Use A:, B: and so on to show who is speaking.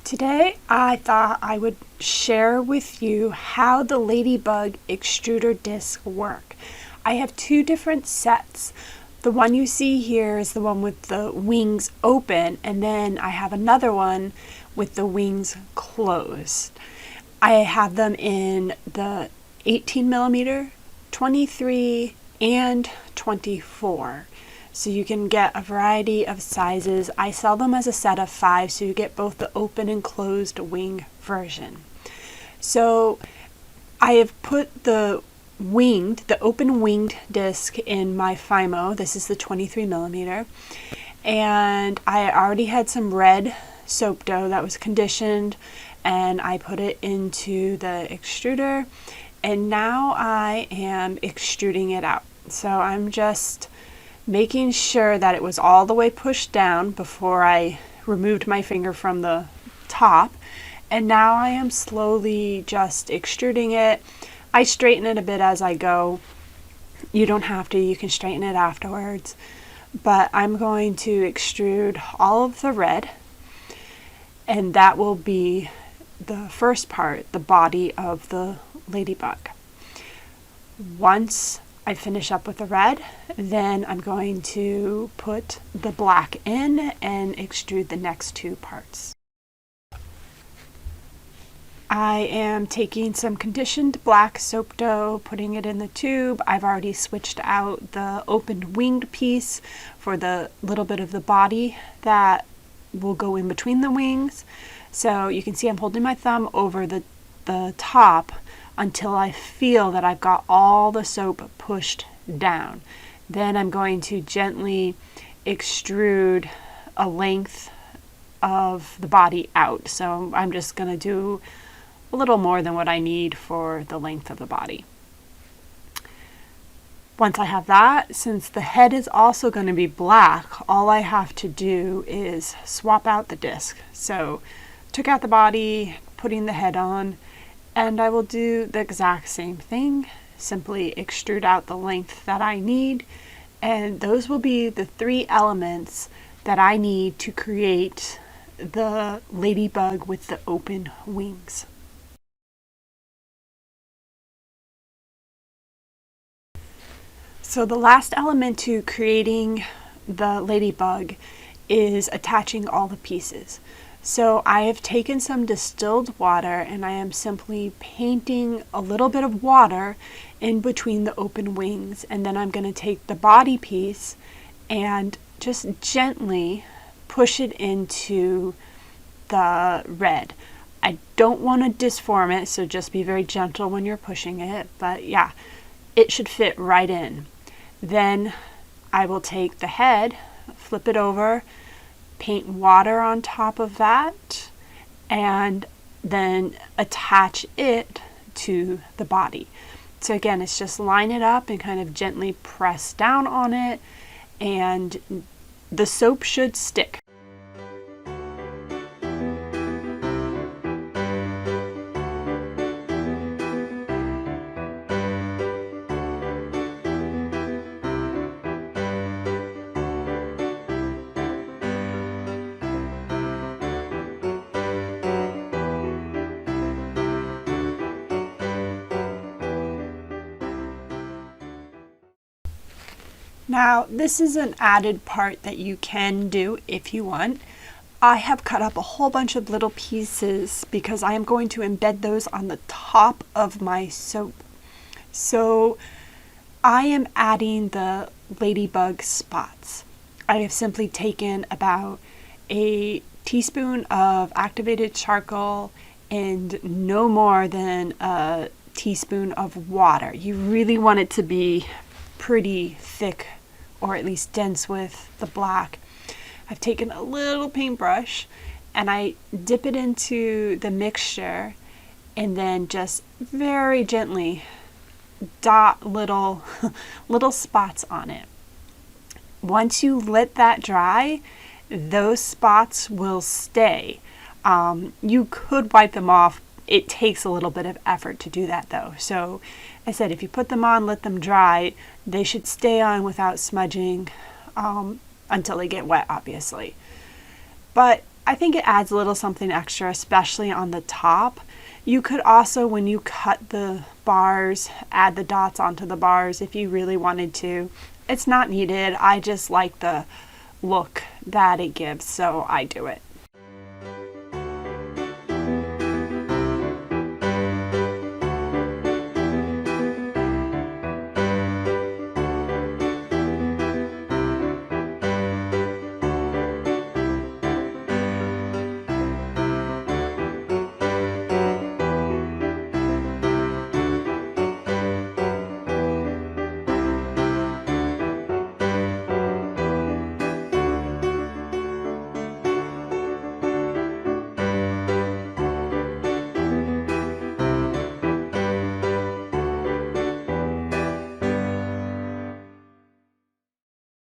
A: Today I thought I would share with you how the Ladybug extruder discs work. I have two different sets. The one you see here is the one with the wings open, and then I have another one with the wings closed. I have them in the 18mm, 23, and 24. So you can get a variety of sizes. I sell them as a set of 5, so you get both the open and closed wing version. So I have put the open winged disc in my Fimo. This is the 23mm. And I already had some red soap dough that was conditioned, and I put it into the extruder. And now I am extruding it out. So I'm just making sure that it was all the way pushed down before I removed my finger from the top. And now I am slowly just extruding it. I straighten it a bit as I go. You don't have to, you can straighten it afterwards. But I'm going to extrude all of the red, and that will be the first part, the body of the Ladybug. Once I finish up with the red, then I'm going to put the black in and extrude the next two parts. I am taking some conditioned black soap dough, putting it in the tube. I've already switched out the open winged piece for the little bit of the body that will go in between the wings. So you can see I'm holding my thumb over the top until I feel that I've got all the soap pushed down. Then I'm going to gently extrude a length of the body out. So I'm just going to do a little more than what I need for the length of the body. Once I have that, since the head is also going to be black, all I have to do is swap out the disc. So took out the body, putting the head on, and I will do the exact same thing, simply extrude out the length that I need, and those will be the 3 elements that I need to create the Ladybug with the open wings. So the last element to creating the Ladybug is attaching all the pieces. So I have taken some distilled water, and I am simply painting a little bit of water in between the open wings, and then I'm going to take the body piece and just gently push it into the red. I don't want to disform it, so just be very gentle when you're pushing it, but yeah, it should fit right in. Then I will take the head, flip it over, paint water on top of that, and then attach it to the body. So again, it's just line it up and kind of gently press down on it, and the soap should stick. Now, this is an added part that you can do if you want. I have cut up a whole bunch of little pieces because I am going to embed those on the top of my soap. So I am adding the Ladybug spots. I have simply taken about a teaspoon of activated charcoal and no more than a teaspoon of water. You really want it to be pretty thick, or at least dense with the black. I've taken a little paintbrush and I dip it into the mixture and then just very gently dot little spots on it. Once you let that dry, those spots will stay. You could wipe them off. It takes a little bit of effort to do that though. So I said, if you put them on, let them dry, they should stay on without smudging until they get wet, obviously. But I think it adds a little something extra, especially on the top. You could also, when you cut the bars, add the dots onto the bars if you really wanted to. It's not needed. I just like the look that it gives, so I do it.